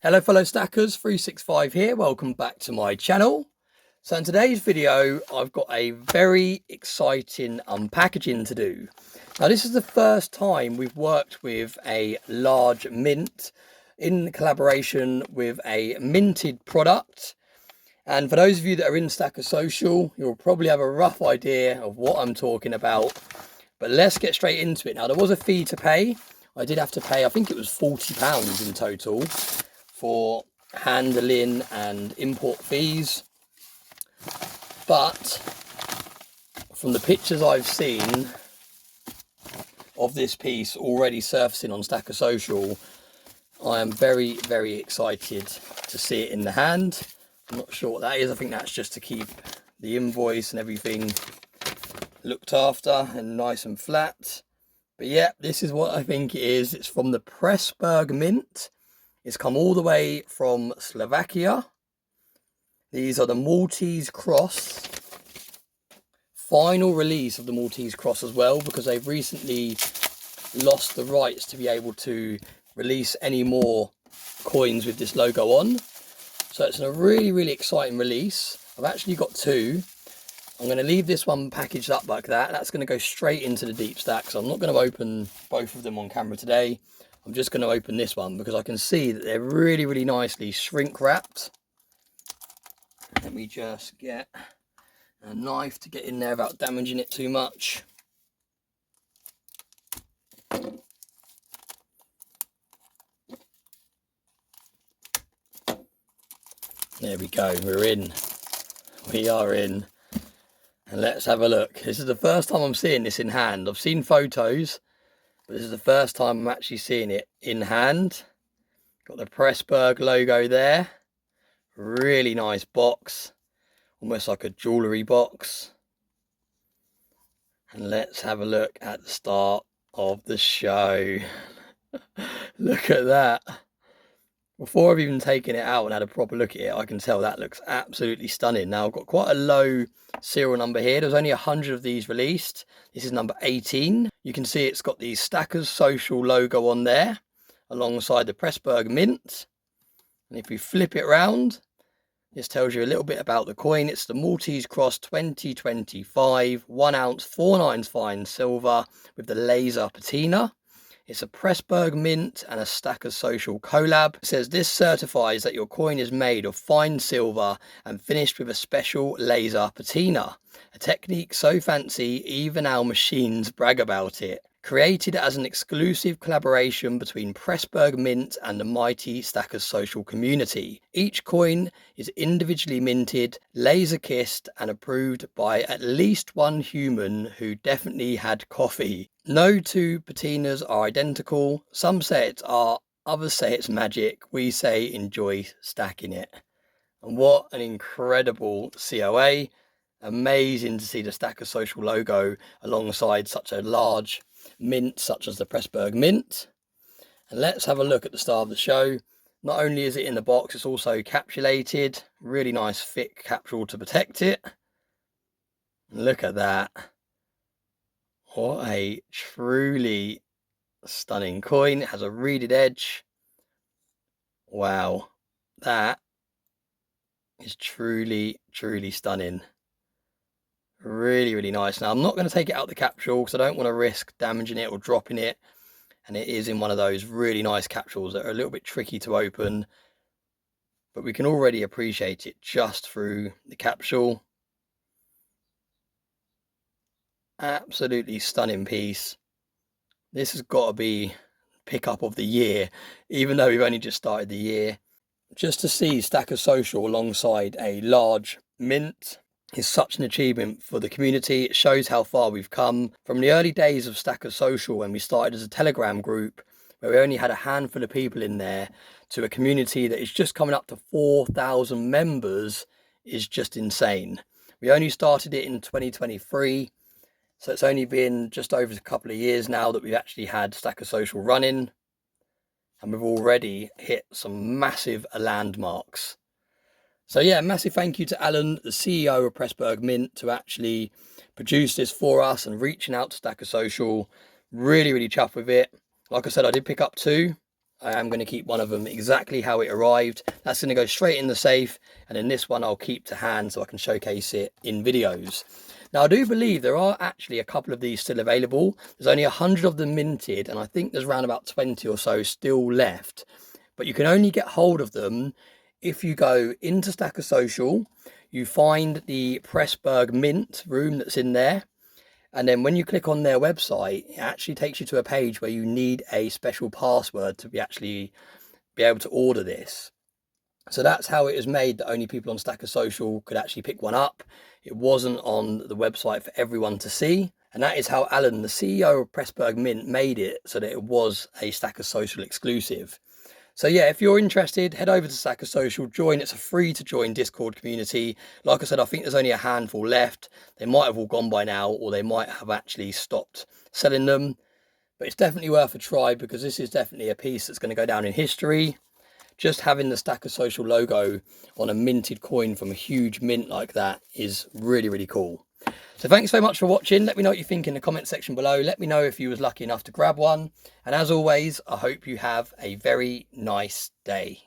Hello fellow stackers, 365 here, welcome back to my channel. So in today's video I've got a very exciting unpackaging to do. Now this is the first time we've worked with a large mint in collaboration with a minted product. And for those of you that are in Stacker Social, you'll probably have a rough idea of what I'm talking about. But let's get straight into it. Now there was a fee to pay. I did have to pay, I think it was £40 in total, for handling and import fees. But from the pictures I've seen of this piece already surfacing on Stacker Social, I am very, very excited to see it in the hand. I'm not sure what that is. I think that's just to keep the invoice and everything looked after and nice and flat. But yeah, this is what I think it is. It's from the Pressburg mint. It's come all the way from Slovakia. These are the Maltese cross. Final release of the Maltese cross as well, because they've recently lost the rights to be able to release any more coins with this logo on. So it's a really, really exciting release. I've actually got two. I'm going to leave this one packaged up like that. That's going to go straight into the deep stack. So I'm not going to open both of them on camera today. I'm just going to open this one because I can see that they're really, really nicely shrink wrapped. Let me just get a knife to get in there without damaging it too much. There we go, we're in. We are in. And let's have a look. This is the first time I'm seeing this in hand. I've seen photos, but this is the first time I'm actually seeing it in hand. Got the Pressburg logo there. Really nice box. Almost like a jewellery box. And let's have a look at the start of the show. Look at that. Before I've even taken it out and had a proper look at it, I can tell that looks absolutely stunning. Now I've got quite a low serial number here. There's only 100 of these released. This is number 18. You can see it's got the Stackers Social logo on there alongside the Pressburg mint. And if we flip it around, this tells you a little bit about the coin. It's the Maltese Cross 2025, 1 ounce, 4/9 fine silver with the laser patina. It's a Pressburg mint and a Stacker Social collab. It says this certifies that your coin is made of fine silver and finished with a special laser patina, a technique so fancy even our machines brag about it. Created as an exclusive collaboration between Pressburg Mint and the mighty Stacker Social community. Each coin is individually minted, laser kissed and approved by at least one human who definitely had coffee. No two patinas are identical. Some say it's art, others say it's magic. We say enjoy stacking it. And what an incredible COA. Amazing to see the Stacker Social logo alongside such a large mint such as the Pressburg mint. And let's have a look at the start of the show. Not only is it in the box, it's also capsulated. Really nice thick capsule to protect it. Look at that. What a truly stunning coin. It has a reeded edge. Wow, that is truly, truly stunning. Really, really nice. Now, I'm not going to take it out the capsule because I don't want to risk damaging it or dropping it. And it is in one of those really nice capsules that are a little bit tricky to open. But we can already appreciate it just through the capsule. Absolutely stunning piece. This has got to be pickup of the year, even though we've only just started the year. Just to see Stacker Social alongside a large mint is such an achievement for the community. It shows how far we've come from the early days of Stacker Social when we started as a Telegram group where we only had a handful of people in there, to a community that is just coming up to 4,000 members is just insane. We only started it in 2023, so it's only been just over a couple of years now that we've actually had Stacker Social running, and we've already hit some massive landmarks. So yeah, massive thank you to Alan, the CEO of Pressburg Mint, to actually produce this for us and reaching out to Stacker Social. Really chuffed with it. Like I said, I did pick up 2. I am going to keep one of them exactly how it arrived. That's going to go straight in the safe, and then this one I'll keep to hand so I can showcase it in videos. Now, I do believe there are actually a couple of these still available. There's only 100 of them minted, and I think there's around about 20 or so still left. But you can only get hold of them if you go into Stacker Social, you find the Pressburg mint room that's in there. And then when you click on their website, it actually takes you to a page where you need a special password to be able to order this. So that's how it was made, that only people on Stacker Social could actually pick one up. It wasn't on the website for everyone to see. And that is how Alan, the CEO of Pressburg Mint, made it so that it was a Stacker Social exclusive. So yeah, if you're interested, head over to Stacker Social, join. It's a free to join Discord community. Like I said, I think there's only a handful left. They might have all gone by now, or they might have actually stopped selling them. But it's definitely worth a try, because this is definitely a piece that's going to go down in history. Just having the Stacker Social logo on a minted coin from a huge mint like that is really cool. So thanks so much for watching. Let me know what you think in the comment section below. Let me know if you was lucky enough to grab one. And as always, I hope you have a very nice day.